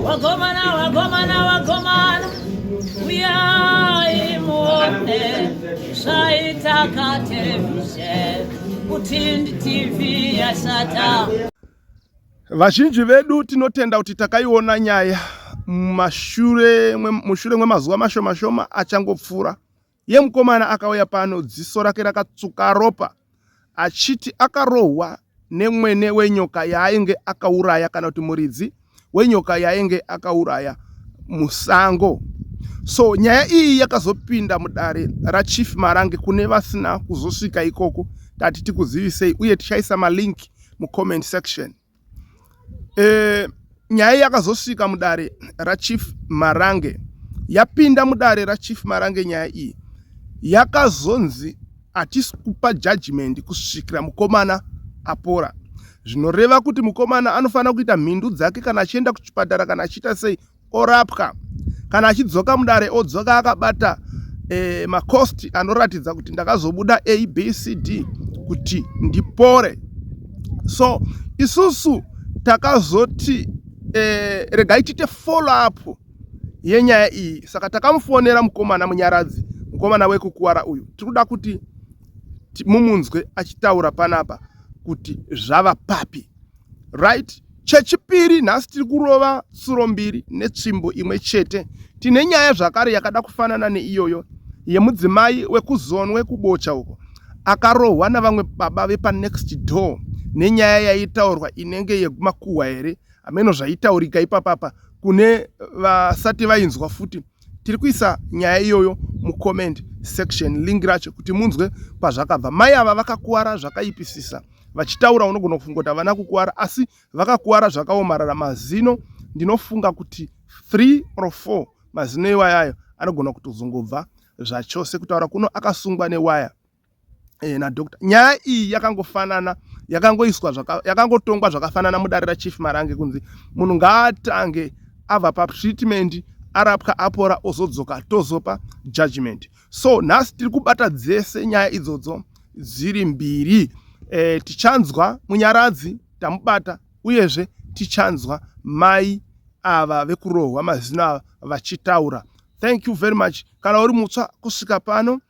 wagomana uyaimone shaitaka television Utindi TV yasata. Vazhinji vedu tinotenda kuti takaiona nyaya mushure mwemazuva mashoma achangopfuura yemukomana akauya pano dziso rake rakatsuka ropa achiti akarohwa nemwene wenyoka yainge akauraya kana kuti muridzi wenyoka yainge akauraya musango. So nyaya iyi yakazopinda mudare raChief Marange kune vasina kuzosvika ikoko tati tikuzivisei uye tichaisa malink mucomment section. Nyaya yakazosvika mudare raChief Marange yapinda mudare raChief Marange. Nyaya iyi yakazonzi hatisi kupa judgment kusvikira mukomana apora. Zvinoreva kuti mukomana anofanira kuita mhindu dzake kana achienda kuchipatara kana achiita sei orapwa. Kana achidzoka mudare odzoka akabata makosti anoratidza kuti ndakazobuda ABCD kuti ndipore. So isusu takazoti regai tiite follow up yenyaya iyi. Saka takamufonera mukomana munyaradzi, mukomana wekukuwara uyu. Tirikuda kuti mumunzwe achitaura panapa kuti zvava papi. Right? Chechipiri nhasi tiri kurova tsuro mbiri netsvimbo imwe chete. Tine nyaya zvakare yakada kufanana neiyoyo yemudzimai wekuzone wekubocha uko akarohwa navamwe baba vepa next door nenyaya yaitaurwa inenge yekumakuhwa here ameno zvaitaurika ipapapa kune vasati vainzwa futi. Tiri kuisa nyaya iyoyo mucomment section link racho kuti munzwe pazvakabva. Mai ava vakakuwara zvakaipisisa vachitaura unogona kufunga kuti havana kukuwara asi vakakuwara zvakaomarara mazino. Ndinofunga kuti 3 or 4 mazino iwayayo anogona kutozongobva zvachose kutaura kuno akasungwa newaya nadokta. Nyaya iyi yakangofanana yakangotongwa zvakafanana mudare raChief Marange kunzi munhu ngaatange abva patreatment arapwa apora ozodzoka tozopa judgment. So nhasi tiri kubata dzese nyaya idzodzo dziri mbiri. Tichanzwa munyaradzi tamubata uyezve tichanzwa mai ava vekurohwa mazino ava vachitaura. Thank you very much. Kana uri mutsva kusvika pano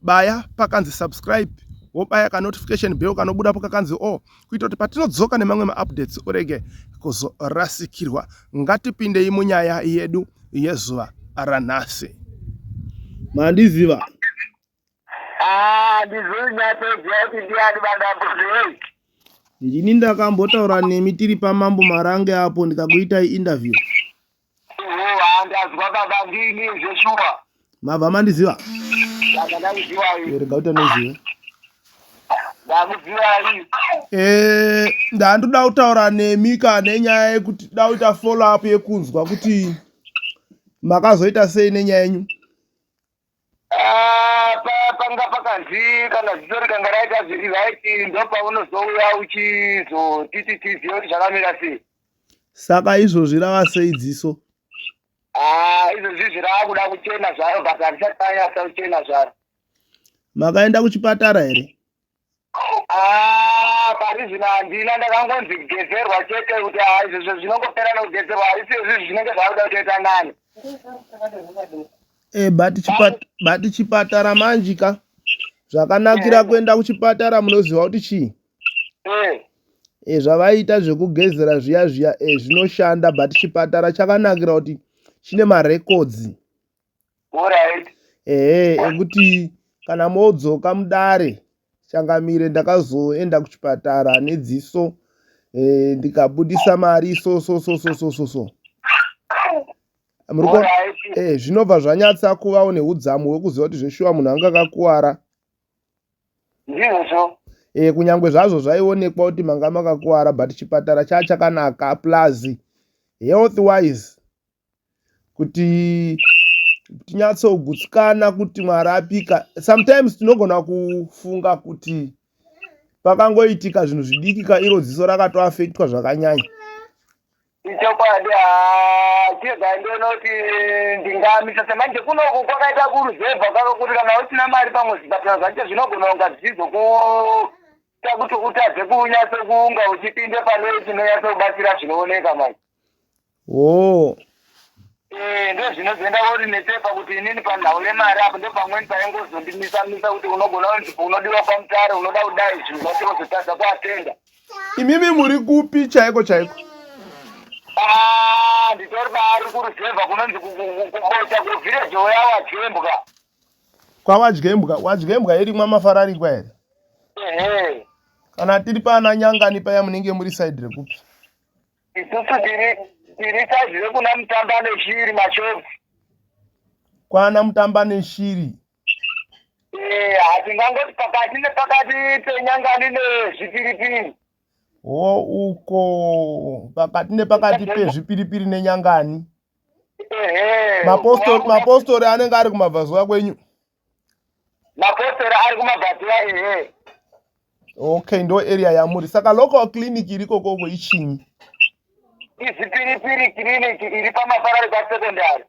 baya pakanzi subscribe wobaya ka notification bell kanobudapo kakanzi all kuita kuti patinodzoka nemamwe maupdates urege kuzorasikirwa. Ngatipindei munyaya yedu yezuva ranhasi. Mandiziva? Ndini ndakambotaura nemi tiri paMambo Marange apo ndikakuitai interview. Ndazwa baba ndini zveshuwa. Mabva mandiziva? Ndakandiziva iwe. Rega utanoziva. Ndamuziva iwe. Ndandoda kutaura nemi kana nyaya yekuti da kuita follow up yekunzwa kuti makazoita sei nenyaya yenyu. Panga pakanzi kana zvitori kanga raita zviri right ndopaunozoya uchizotiti tizive kuti zvakamira sei. Saka izvozvi rava sei dziso? Izvozvi zvirakuda kuchena zvaro basa harisatanyasa kuchena zvaro. Makaenda kuchipatara here? Pari zvino handina ndakangonzi kugezerwa chete kuti izvozvo zvinongopera nekugezerwa asi izvozvi zvinenge zvakuda kutoita nani. But chipatara manjika zvakanakira kuenda kuchipatara munoziva kuti chii? Zvavaita zvekugezera zviya zvinoshanda but chipatara chakanakira kuti chine marecords. Alright. Ekuti kana modzoka mudare changamire ndakazoenda kuchipatara nedziso ndikabudisa mari so. Zvinobva zvanyatsa kuvawo neudzamu hwekuziva kuti zveshuwa munhu anga akakuwara. Ndizvo. Kunyangwe zvazvo zvaionekwa kuti manga makakuwara but chipatara chakanaka plus health wise kuti tinyatsogutsikana kuti marapika. Sometimes tinogona kufunga kuti pakangoitika zvinhu zvidikika iro dziso rakatoafektwa zvakanyanya. Ichokwadi chega ndinoti ndingamisa semanje kunoku kwakaita kuruzevha kuti kana usina mari pamwe zvipatara zvacho zvinogona kunga zvichizokuita kuti utadze kunyatsa kuunga uchipinde pane chinonyatsa kubatsira zvinooneka manje. Ndo zvinozoenda korinetsepa kuti inini panhau yemari apo ndo pamweni paingozondimisa kuti unogona kunzvimbo unodiwa pamutare unoda kudai zvinhu zvati wozotadza kuatenda. Imimi muri kupi chaiko chaiko? Nditori bari kuruzevha kunonzi kubota kuvhireji oya wadyembwa. Kwawadyembwa? Wadyembwa iri mwamafararikwa here? Ehe. Kana tiri pana Nyangani paya munenge muri side rekupi? Isusu tiri side rekuna Mutamba neshiri Mashovi. Kwana Mutamba neshiri. Hatingangoti pakati nepakati peNyangani nezvipiripiri. Uko pakati nepakati pezvipiripiri neNyangani. Mapostori anenge ari kumabvazuva kwenyu? Mapostori ari kumabvazuva, Okay, ndo area yamuri. Saka local clinic iriko koko ichinyi? Izipiripiri clinic iri pamafararikwa secondary.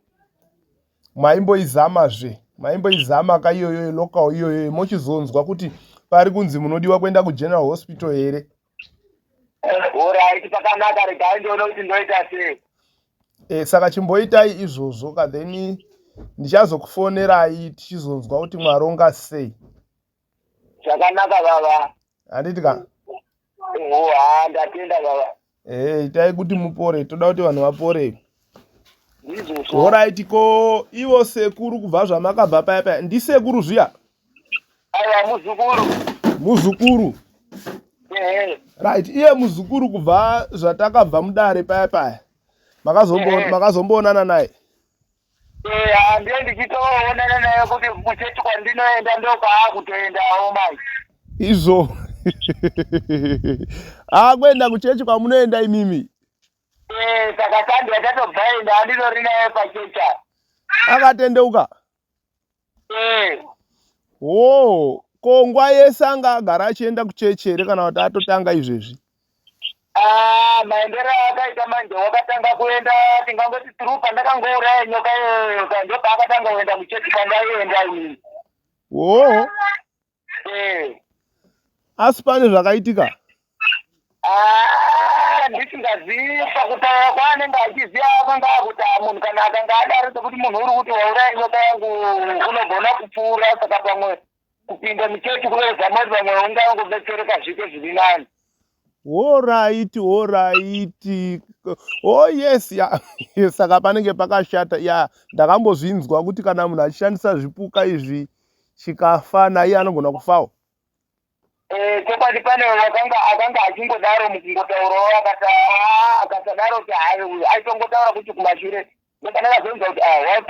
Maimboizama kaiyoyo local iyoyo mochizonzwa kuti pari kunzi munodiwa kuenda kuGeneral Hospital here? Alright, pakanaka regai ndione kuti ndoita sei. Saka chimboitai izvozvo then ndichazokufonerai tichizonzwa kuti mwaronga sei. Zvakanaka baba. Handiti ka? Ndatenda baba. Itai kuti mupore, toda kuti vanhu vapore. Alright, ko ivo sekuru kubva zvamakabva paya ndisekuru zviya? Aiwa, muzukuru. Right, iye muzukuru kubva zvatakabva mudare paya makazomboonana naye? Ndiye ndichitoonana naye kuti kuchechi kwandinoenda ndokwakutoendawo mai. Izvo kuenda kuchechi kwamunoenda imimi? Saka sandi yachatobvaenda andinori naye pachecha. Akatendeuka? Ko nguva yese anga agara achienda kuchechi here kana kuti atotanga izvezvi? Maendero akaita manje wakatanga kuenda tingangoti turupa ndakangouraya nyoka iyoyo ndopaakatanga kuenda kuchechi kwandaienda inini. Asi pane zvakaitika? Ndisingazivi pakutaura kwaanenge achiziva akanga akuti munhu kana akanga adaro sekuti munhu uri kuti wauraya nyoka yangu unogona kupfuura, saka pamwe kupinda muchechi kunozama kuti pamwe ungangobetsereka zvike zviri nani. Alright. Yes, saka panenge pakashata. Ndakambozvinzwa kuti kana munhu achishandisa zvipuka izvi chikafa naye anogona kufawo. Chokwadi pane akanga achingodaro mukungotaurawo akasadaro kuti hayi aitongotaura kuti kumashure ndokanakazonzwa kuti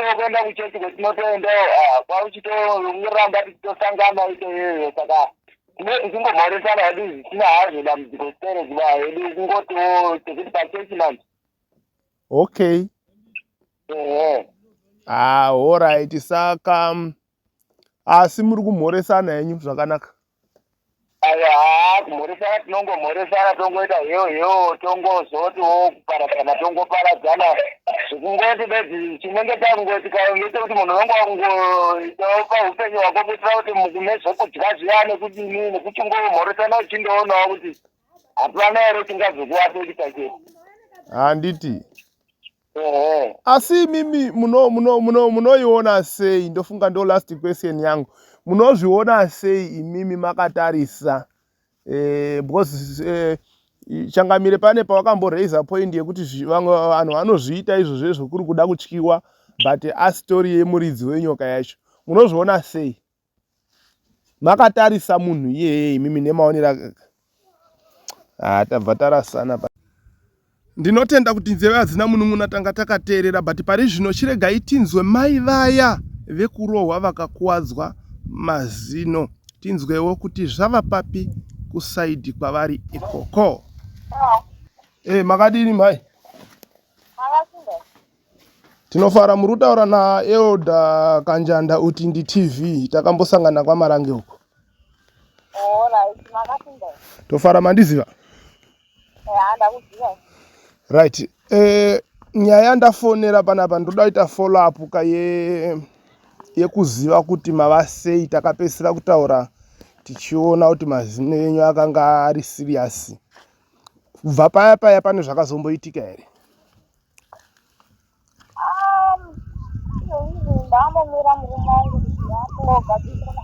watokuenda kuchechi kwetinotoendawo kwauchitoramba tichitosangana itoyoyo, saka tichingomhoresana hedu zvisina hazvo dambudziko sere kuva hedu kungotiwo tekuti pachechi manje. Okay. Alright, saka asi muri kumhoresana henyu zvakanaka? Kumhoresana tinongomhoresana tongoita hewo tongozotiwo kuparadzana tongoparadzana zvekungoti bedzi chinenge tangoti kaingete kuti munhu unenge wangoitawo paupenyu hwako kuitira kuti mune zvokudya zviya nekudini nekuchingomhoresana uchindoonawo kuti hapana here tingazokuwatoti pachete. Handiti. Asi mimi munoiona sei? Ndofunga ndo last question yangu. Munozviona sei imimi makatarisa? Because changamire pane pawakamboraise point yekuti vanhu vanozviita izvozvo kuri kuda kutyiwa, but astori yemuridzi wenyoka yacho. Munozviona sei? Makatarisa munhu iyeye imimi nemaonera? Tabva tarasana. Ndinotenda kuti nzeve hadzina munun'una tanga takateerera, but pari zvino chiregai tinzwe mai vaya vekurohwa vakakuwadzwa mazino, tinzwewo kuti zvava papi kusaidhi kwavari ikoko. Makadini mai? Tinofara muri kutaura naElda Kanjanda Utindi TV, takambosangana kwaMarange uko. Tofara mandiziva? Right. Nyaya ndafonera panapa ndoda kuita follow up yekuziva kuti mava sei. Takapedzisira kutaura tichiona kuti mazino enyu akanga ari serious. Kubva paya pane zvakazomboitika here? mira mumangu yapo kabisa na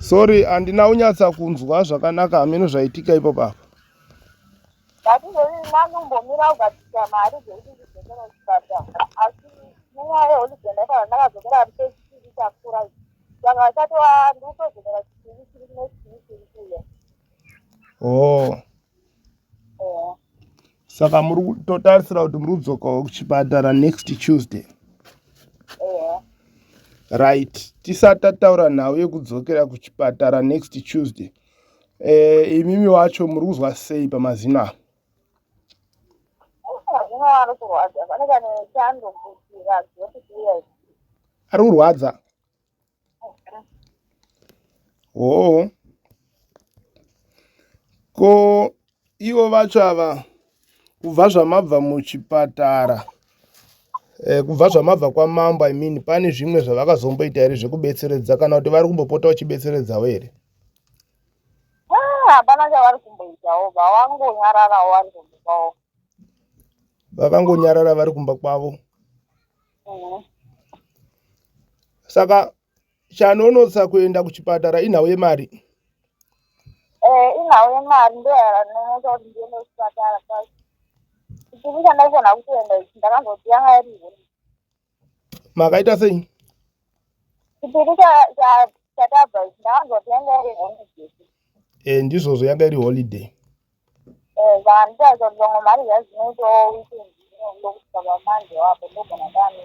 sorry handina unyatsa kunzwa zvakanaka hameno zvaitika ipo papo ndatizoinakumbomira kugadzisa mari dzekuti dzokera kuchipatara asi nenyaya yeholidhe ndakava ndakadzokera chipiri chakura saka chatova ndikutozokera chipiri chiri kune chipiri chiri kuya saka muri kutotarisira kuti muri kudzokawo kuchipatara next Tuesday right tisati tataura nhau yekudzokera kuchipatara next Tuesday imimi wacho muri kuzwa sei pamazino avo mazino ari kurwadza faneka nechandobvutira zvotiiya ari kurwadza ko ivo vacho ava kubva zvamabva muchipatara kubva zvamabva kwamambo pane zvimwe zvavakazomboita here zvekubetseredza kana kuti vari kumbopota vachibetseredzawo here hapana chavari kumboitawo vavangonyararawo vari kumba kwavo vakangonyarara vari kumba kwavo saka chanonotsa kuenda kuchipatara inhau yemari inhau yemari ndo yaranonotsa kuti ndiende kuchipatara pasi chipiri chandaifana kutoenda ichi ndakazoti yanga iri holiday makaita sei chipiri chatabva ichi ndakazoti yanga iri holiday ndizvozvo yanga iri holiday saka nditaisa kuti vamwe mari zvazvinoitawo weekend lokuti saka manje wapo ndogona ndani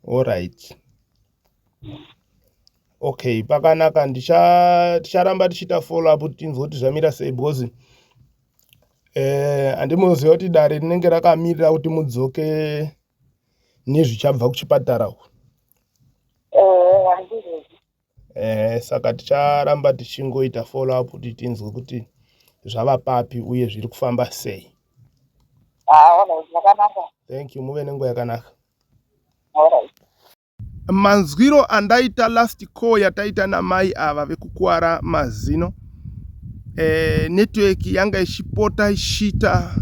alright okay pakanaka ticharamba tichiita follow up kuti tinzwe kuti zvamira sei because handimuziva kuti dare rinenge rakamirira kuti mudzoke nezvichabva kuchipatara uku saka ticharamba tichingoita follow up kuti tinzwe kuti zvava papi uye zviri kufamba sei. Thank you, muve nenguva yakanaka. Manzwiro andaita last call yataita namai ava vekukuwara mazino, network yanga ichipota ichita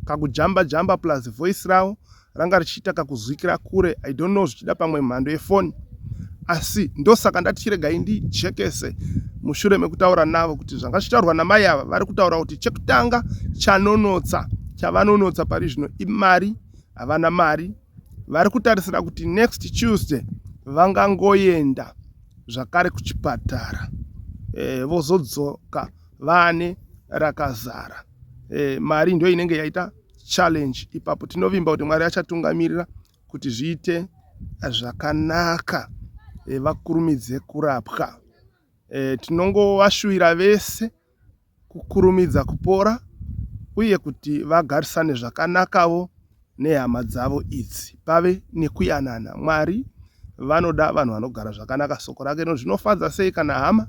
kakujamba jamba plus voice ravo ranga richiita kakuzwikira kure. I don't know zvichida pamwe mhando yefoni, asi ndosaka ndatichirega indijekese mushure mekutaura navo kuti zvanga zvitaurwa namai ava vari kutaura kuti chekutanga chavanonotsa pari zvino imari. Havana mari, vari kutarisira kuti next Tuesday vangangoenda zvakare kuchipatara, vozodzoka vane rakazara. Mari ndio inenge yaita challenge ipapo. Tinovimba kuti Mwari achatungamirira kuti zviite zvakanaka, vakurumidze kurapwa. Tinongovashuvira vese kukurumidza kupora uye kuti vagarisane zvakanakawo nehama dzavo idzi, pave nekuyanana. Mwari vanoda vanhu vanogara zvakanaka. Soko rake zvinofadza sei kana hama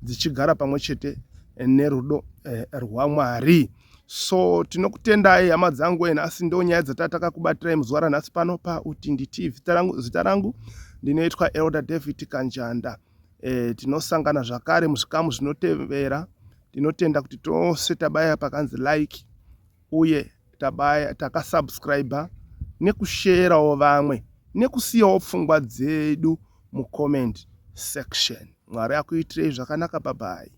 dzichigara pamwe chete nerudo rwaMwari. So tinokutendai hama dzangu, asi ndo nyaya dzatataka kubatirai muzuva ranhasi pano paUtindi TV. Zita rangu ndinoitwa Elder David Kanjanda. Tinosangana zvakare muzvikamu zvinotevera. Tinotenda kuti tose tabaya pakanzi like uye takasubscribe nekusherawo vamwe nekusiyawo pfungwa dzedu mucomment section. Mwari akuitirei zvakanaka. Bye bye.